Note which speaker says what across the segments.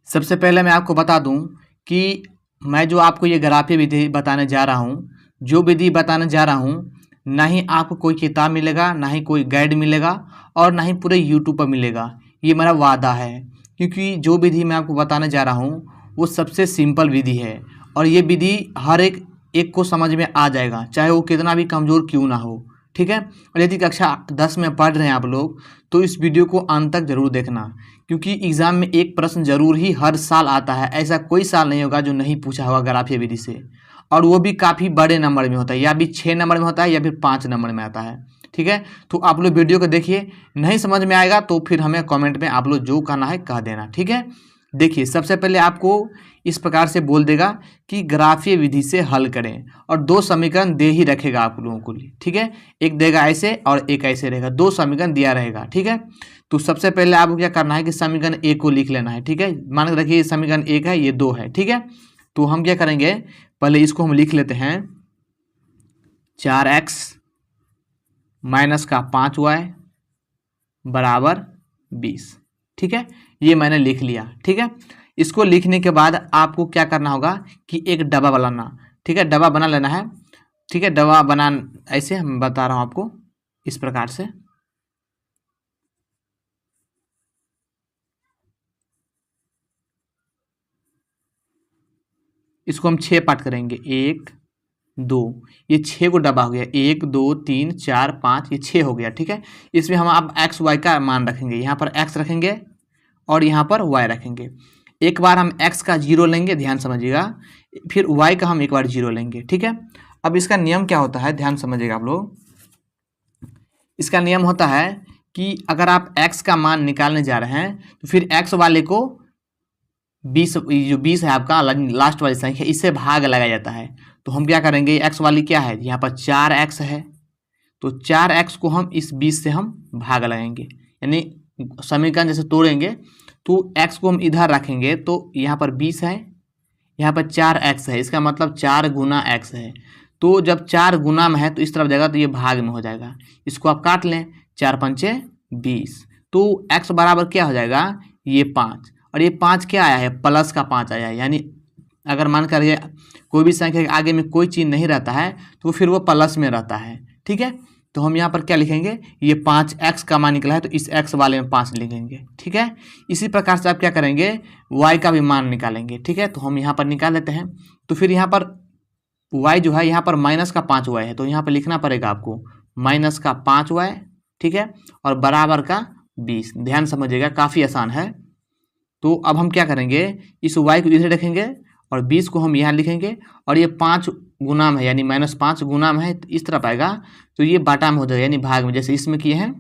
Speaker 1: सबसे पहले मैं आपको बता दूं कि मैं जो आपको ये ग्राफी विधि बताने जा रहा हूँ, जो विधि बताने जा रहा हूँ, ना ही आपको कोई किताब मिलेगा, ना ही कोई गाइड मिलेगा और ना ही पूरे यूट्यूब पर मिलेगा। ये मेरा वादा है, क्योंकि जो विधि मैं आपको बताने जा रहा हूँ वो सबसे सिंपल विधि है और ये विधि हर एक को समझ में आ जाएगा, चाहे वो कितना भी कमज़ोर क्यों ना हो। ठीक है। और यदि कक्षा 10 में पढ़ रहे हैं आप लोग तो इस वीडियो को अंत तक जरूर देखना, क्योंकि एग्जाम में एक प्रश्न जरूर ही हर साल आता है। ऐसा कोई साल नहीं होगा जो नहीं पूछा होगा ग्राफीय विधि से, और वो भी काफ़ी बड़े नंबर में होता है, या भी 6 नंबर में होता है या फिर 5 नंबर में आता है। ठीक है। तो आप लोग वीडियो को देखिए, नहीं समझ में आएगा तो फिर हमें कमेंट में आप लोग जो कहना है कह देना। ठीक है। देखिए, सबसे पहले आपको इस प्रकार से बोल देगा कि ग्राफीय विधि से हल करें, और 2 समीकरण दे ही रखेगा आप लोगों को लिए। ठीक है। एक देगा ऐसे और एक ऐसे रहेगा, 2 समीकरण दिया रहेगा। ठीक है। तो सबसे पहले आपको क्या करना है कि समीकरण 1 को लिख लेना है। ठीक है। मान के रखिए समीकरण 1 है, ये 2 है। ठीक है। तो हम क्या करेंगे, पहले इसको हम लिख लेते हैं 4x माइनस का 5y बराबर 20। ठीक है। ये मैंने लिख लिया। ठीक है। इसको लिखने के बाद आपको क्या करना होगा कि एक डब्बा बनाना। ठीक है। डब्बा बना लेना है। ठीक है। डब्बा बना ऐसे हम बता रहा हूँ आपको, इस प्रकार से। इसको हम 6 पार्ट करेंगे, 1 2, ये 6 को डब्बा हो गया, 1 2 3 4 5, ये 6 हो गया। ठीक है। इसमें हम अब एक्स वाई का मान रखेंगे, यहाँ पर एक्स रखेंगे और यहाँ पर वाई रखेंगे। एक बार हम x का 0 लेंगे, ध्यान समझिएगा, फिर y का हम एक बार 0 लेंगे। ठीक है। अब इसका नियम क्या होता है, ध्यान समझिएगा आप लोग। इसका नियम होता है कि अगर आप x का मान निकालने जा रहे हैं तो फिर x वाले को 20, जो 20 है आपका लास्ट वाली संख्या, इससे भाग लगाया जाता है। तो हम क्या करेंगे, x वाली क्या है, यहाँ पर 4x है, तो 4x को हम इस 20 से हम भाग लगाएंगे, यानी समीकरण जैसे तोड़ेंगे तो x को हम इधर रखेंगे तो यहाँ पर 20 है, यहाँ पर 4x है, इसका मतलब 4 गुना x है। तो जब 4 गुना में है तो इस तरफ जाएगा तो ये भाग में हो जाएगा। इसको आप काट लें, 4 पंचे 20, तो x बराबर क्या हो जाएगा, ये 5, और ये 5 क्या आया है, प्लस का 5 आया है। यानी अगर मान कर कोई भी संख्या के आगे में कोई चीज़ नहीं रहता है तो फिर वो प्लस में रहता है। ठीक है। तो हम यहाँ पर क्या लिखेंगे, ये 5x का मान निकला है तो इस x वाले में 5 लिखेंगे। ठीक है। इसी प्रकार से आप क्या करेंगे, y का भी मान निकालेंगे। ठीक है। तो हम यहाँ पर निकाल लेते हैं। तो फिर यहाँ पर y जो है, यहाँ पर माइनस का 5y है, तो यहाँ पर लिखना पड़ेगा आपको माइनस का 5y। ठीक है। और बराबर का 20। ध्यान समझिएगा, काफ़ी आसान है। तो अब हम क्या करेंगे, इस y को इधर रखेंगे और 20 को हम यहाँ लिखेंगे, और ये 5 गुना में है, यानी -5 गुना में है, तो इस तरफ आएगा तो ये बाटा में हो जाएगा, यानी भाग में, जैसे इसमें किए हैं।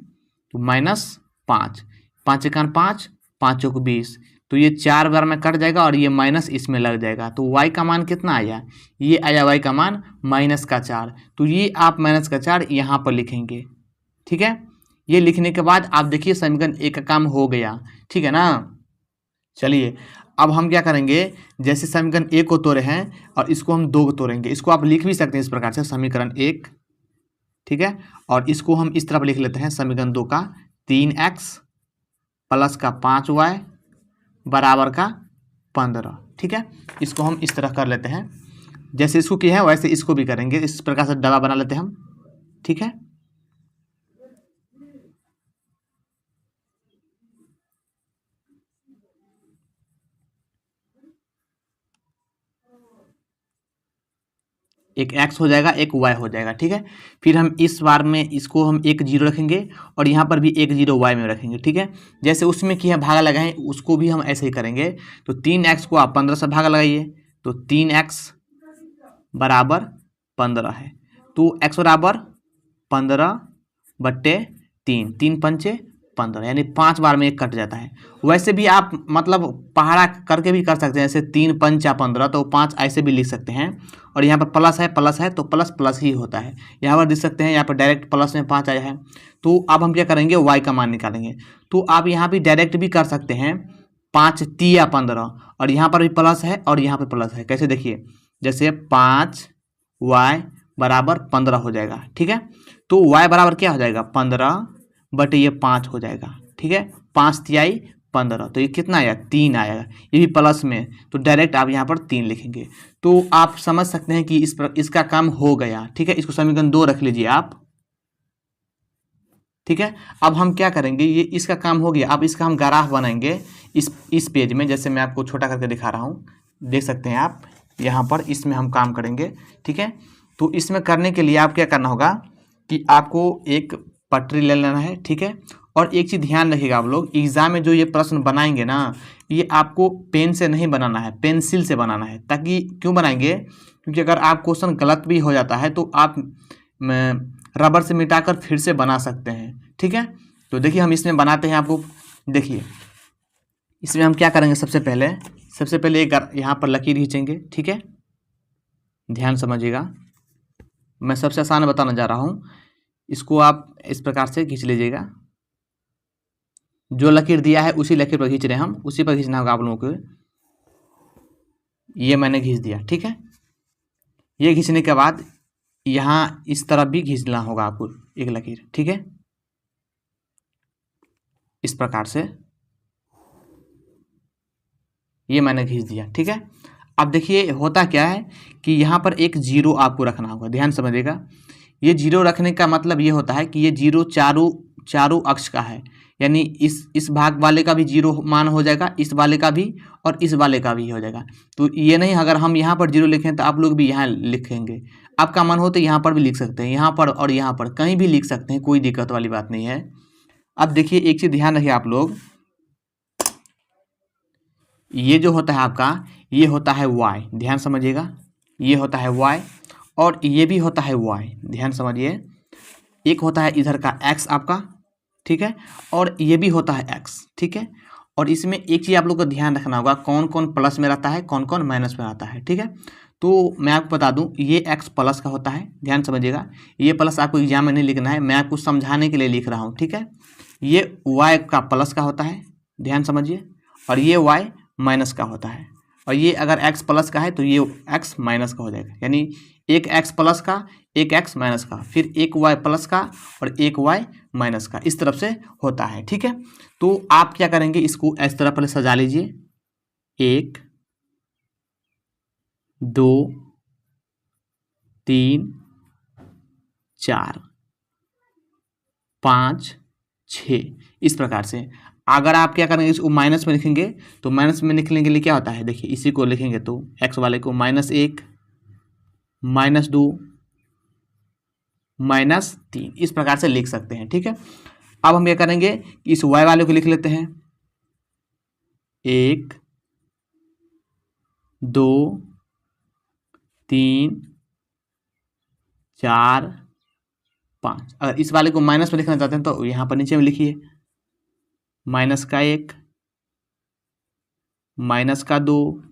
Speaker 1: तो -5, 5 एकान 5, 5 चौक 20, तो ये 4 बार में कट जाएगा और ये माइनस इसमें लग जाएगा। तो y का मान कितना आया, ये आया y का मान -4। तो ये आप -4 यहाँ पर लिखेंगे। ठीक है। ये लिखने के बाद आप देखिए समीकरण 1 का काम हो गया। ठीक है ना। चलिए अब हम क्या करेंगे, जैसे समीकरण 1 को तोड़े हैं और इसको हम 2 को तोड़ेंगे। इसको आप लिख भी सकते हैं इस प्रकार से, समीकरण 1। ठीक है। और इसको हम इस तरफ लिख लेते हैं, समीकरण 2 का 3x प्लस का 5y बराबर का 15। ठीक है। इसको हम इस तरह कर लेते हैं, जैसे इसको किए हैं वैसे इसको भी करेंगे, इस प्रकार से डब्बा बना लेते हैं हम। ठीक है। एक x हो जाएगा, एक y हो जाएगा। ठीक है। फिर हम इस बार में इसको हम एक 0 रखेंगे और यहाँ पर भी एक 0 y में रखेंगे। ठीक है। जैसे उसमें किया भागा लगाएं, उसको भी हम ऐसे ही करेंगे। तो 3x को आप 15 से भागा लगाइए, तो 3x बराबर 15 है। तो x बराबर 15/3, 3 पंचे 15, यानी 5 बार में एक कट जाता है। वैसे भी आप मतलब पहाड़ा करके भी कर सकते हैं, जैसे 3 पंचा 15, तो 5 ऐसे भी लिख सकते हैं। और यहाँ पर प्लस है तो प्लस प्लस ही होता है। यहाँ पर देख सकते हैं, यहाँ पर डायरेक्ट प्लस में 5 आया है। तो अब हम क्या करेंगे, y का मान निकालेंगे। तो आप यहाँ भी डायरेक्ट भी कर सकते हैं, 5 तिया 15, और यहाँ पर भी प्लस है और यहाँ पर प्लस है। कैसे, देखिए, जैसे 5y बराबर 15 हो जाएगा। ठीक है। तो y बराबर क्या हो जाएगा, 15 बटे ये 5 हो जाएगा। ठीक है। 5 तियाई 15, तो ये कितना आएगा 3 आएगा, ये भी प्लस में, तो डायरेक्ट आप यहाँ पर 3 लिखेंगे। तो आप समझ सकते हैं कि इसका काम हो गया। ठीक है, इसको समीकरण 2 रख लीजिए आप। ठीक है, अब हम क्या करेंगे, ये इसका काम हो गया। अब इसका हम ग्राफ बनाएंगे इस पेज में, जैसे मैं आपको छोटा करके दिखा रहा हूँ, देख सकते हैं आप यहाँ पर, इसमें हम काम करेंगे। ठीक है, तो इसमें करने के लिए आप क्या करना होगा कि आपको एक पटरी ले लेना है। ठीक है, और एक चीज़ ध्यान रखिएगा आप लोग, एग्जाम में जो ये प्रश्न बनाएंगे ना, ये आपको पेन से नहीं बनाना है, पेंसिल से बनाना है। ताकि क्यों बनाएंगे, क्योंकि अगर आप क्वेश्चन गलत भी हो जाता है तो आप रबर से मिटाकर फिर से बना सकते हैं। ठीक है, तो देखिए हम इसमें बनाते हैं। आपको देखिए इसमें हम क्या करेंगे, सबसे पहले एक यहाँ पर लकीर खींचेंगे। ठीक है, ध्यान समझिएगा, मैं सबसे आसान बताना जा रहा हूँ। इसको आप इस प्रकार से खींच लीजिएगा, जो लकीर दिया है उसी लकीर पर खींच रहे हैं हम, उसी पर खींचना होगा आप लोगों को। ये मैंने खींच दिया। ठीक है, ये खींचने के बाद यहाँ इस तरफ भी खींचना होगा आपको एक लकीर। ठीक है, इस प्रकार से ये मैंने खींच दिया। ठीक है, अब देखिए होता क्या है कि यहाँ पर एक जीरो आपको रखना होगा, ध्यान समझिएगा। ये जीरो रखने का मतलब ये होता है कि ये जीरो चारों अक्ष का है, यानी इस भाग वाले का भी जीरो मान हो जाएगा, इस वाले का भी और इस वाले का भी हो जाएगा। तो ये नहीं, अगर हम यहाँ पर जीरो लिखें तो आप लोग भी यहाँ लिखेंगे, आपका मन हो तो यहाँ पर भी लिख सकते हैं, यहाँ पर और यहाँ पर कहीं भी लिख सकते हैं, कोई दिक्कत वाली बात नहीं है। अब देखिए एक चीज़ ध्यान रखिए आप लोग, ये जो होता है आपका, ये होता है y, ध्यान समझिएगा, ये होता है y और ये भी होता है y, ध्यान समझिए। एक होता है इधर का x आपका, ठीक है, और ये भी होता है x। ठीक है, और इसमें एक चीज़ आप लोग को ध्यान रखना होगा, कौन कौन प्लस में रहता है, कौन कौन माइनस में रहता है। ठीक है, तो मैं आपको बता दूं, ये x प्लस का होता है, ध्यान समझिएगा। ये प्लस आपको एग्जाम में नहीं लिखना है, मैं आपको समझाने के लिए लिख रहा हूँ। ठीक है, ये y का प्लस का होता है, ध्यान समझिए, और ये y माइनस का होता है। और ये अगर x प्लस का है तो ये x माइनस का हो जाएगा, यानी एक x प्लस का, एक x माइनस का, फिर एक y प्लस का और एक y माइनस का, इस तरफ से होता है। ठीक है, तो आप क्या करेंगे, इसको इस तरह पहले सजा लीजिए, 1 2 3 4 5 6, इस प्रकार से। अगर आप क्या करेंगे, इसको माइनस में लिखेंगे तो माइनस में लिखने के लिए क्या होता है, देखिए इसी को लिखेंगे तो x वाले को -1 -2 -3, इस प्रकार से लिख सकते हैं। ठीक है, अब हम क्या करेंगे, इस y वाले को लिख लेते हैं, 1 2 3 4 5। अगर इस वाले को माइनस में लिखना चाहते हैं तो यहाँ पर नीचे में लिखिए, -1 -2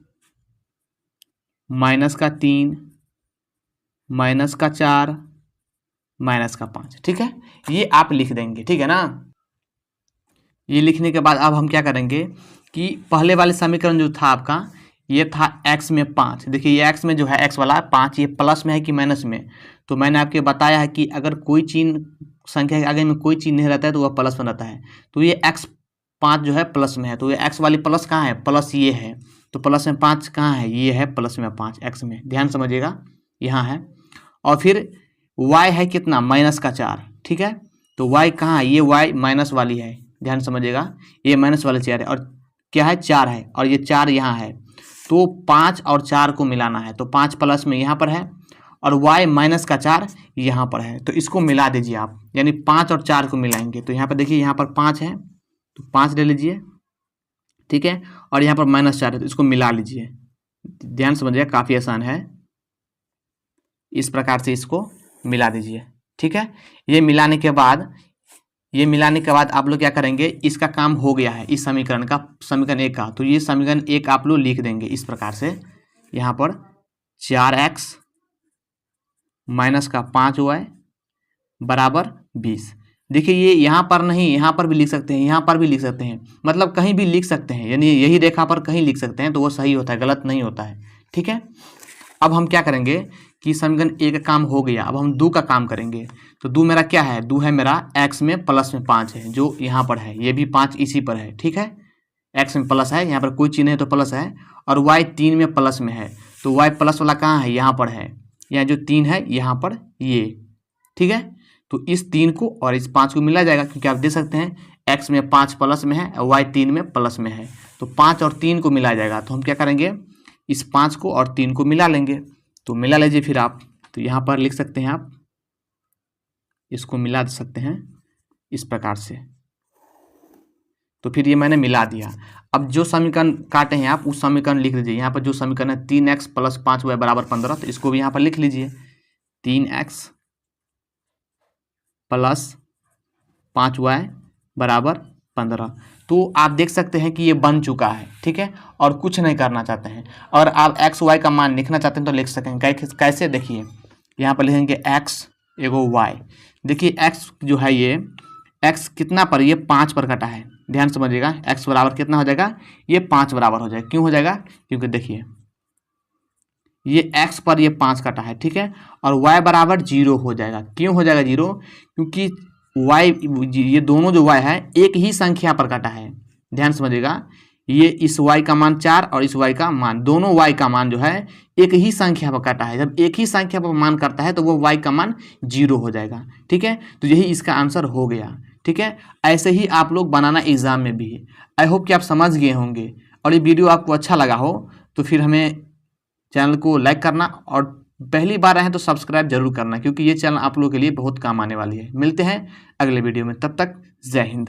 Speaker 1: -3 -4 -5। ठीक है, ये आप लिख देंगे। ठीक है ना, ये लिखने के बाद अब हम क्या करेंगे कि पहले वाले समीकरण जो था आपका, ये था x में 5। देखिए ये x में जो है, x वाला 5, ये प्लस में है कि माइनस में, तो मैंने आपके बताया है कि अगर कोई चिन्ह, संख्या के आगे में कोई चिन्ह नहीं रहता है तो वह प्लस में रहता है। तो ये x5 जो है प्लस में है, तो ये x वाली प्लस कहाँ है, प्लस ये है, तो प्लस में 5 कहाँ है, ये है प्लस में 5 x में, ध्यान समझिएगा, यहाँ है। और फिर y है कितना, -4। ठीक है, तो y कहाँ है, ये y माइनस वाली है, ध्यान समझिएगा, ये माइनस वाले 4 है, और क्या है 4 है, और ये 4 यहाँ है, तो 5 और 4 को मिलाना है, तो 5 प्लस में यहाँ पर है और y -4 यहाँ पर है, तो इसको मिला दीजिए आप, यानी 5 और 4 को मिलाएंगे तो यहाँ पर देखिए, यहाँ पर 5 है तो 5 ले लीजिए। ठीक है, और यहाँ पर -4 है तो इसको मिला लीजिए, ध्यान समझिएगा, काफ़ी आसान है, इस प्रकार से इसको मिला दीजिए। ठीक है, ये मिलाने के बाद आप लोग क्या करेंगे, इसका काम हो गया है, इस समीकरण का, समीकरण 1 का, तो ये समीकरण 1 आप लोग लिख देंगे इस प्रकार से, यहाँ पर 4x -5y बराबर 20। देखिए ये यहाँ पर नहीं, यहाँ पर भी लिख सकते हैं, यहाँ पर भी लिख सकते हैं, मतलब कहीं भी लिख सकते हैं, यानी यही रेखा पर कहीं लिख सकते हैं तो वो सही होता है, गलत नहीं होता है। ठीक है, अब हम क्या करेंगे कि समीकरण 1 का काम हो गया, अब हम 2 का काम करेंगे। तो 2 मेरा क्या है, 2 है मेरा x में प्लस में 5 है, जो यहाँ पर है, ये भी 5 इसी पर है। ठीक है, एक्स में प्लस है, यहाँ पर कोई चिन्ह है तो प्लस है, और वाई 3 में प्लस में है, तो वाई प्लस वाला कहाँ है, यहाँ पर है, यहाँ जो 3 है यहाँ पर ये, ठीक है। तो इस 3 को और इस 5 को मिला जाएगा, क्योंकि आप देख सकते हैं एक्स में 5 प्लस में है और वाई 3 में प्लस में है, तो 5 और 3 को मिला जाएगा। तो हम क्या करेंगे, इस 5 को और 3 को मिला लेंगे। तो मिला लीजिए फिर आप, तो यहाँ पर लिख सकते हैं आप, इसको मिला सकते हैं इस प्रकार से। तो फिर ये मैंने मिला दिया। अब जो समीकरण काटे हैं आप उस समीकरण लिख लीजिए। यहाँ पर जो समीकरण है 3x + 5y = 15, तो इसको भी यहाँ पर लिख लीजिए 3x + 5y = 15। तो आप देख सकते हैं कि ये बन चुका है, ठीक है, और कुछ नहीं करना चाहते हैं। और आप एक्स वाई का मान लिखना चाहते हैं तो लिख सकेंगे। कैसे, देखिए यहाँ पर लिखेंगे x एगो y। देखिए x जो है ये x कितना पर, ये 5 पर कटा है, ध्यान समझिएगा। x बराबर कितना हो जाएगा, ये 5 बराबर हो जाएगा। क्यों हो जाएगा, क्योंकि देखिए ये x पर ये 5 कटा है, ठीक है, और y बराबर 0 हो जाएगा। क्यों हो जाएगा 0, क्योंकि y, ये दोनों जो y है एक ही संख्या पर कटा है, ध्यान समझिएगा। ये इस y का मान 4 और इस y का मान, दोनों y का मान जो है एक ही संख्या पर कटा है। जब एक ही संख्या पर मान करता है तो वो y का मान 0 हो जाएगा, ठीक है। तो यही इसका आंसर हो गया, ठीक है। ऐसे ही आप लोग बनाना एग्जाम में भी। आई होप कि आप समझ गए होंगे, और ये वीडियो आपको अच्छा लगा हो तो फिर हमें चैनल को लाइक करना, और पहली बार आए हैं तो सब्सक्राइब जरूर करना, क्योंकि ये चैनल आप लोगों के लिए बहुत काम आने वाली है। मिलते हैं अगले वीडियो में, तब तक जय हिंद।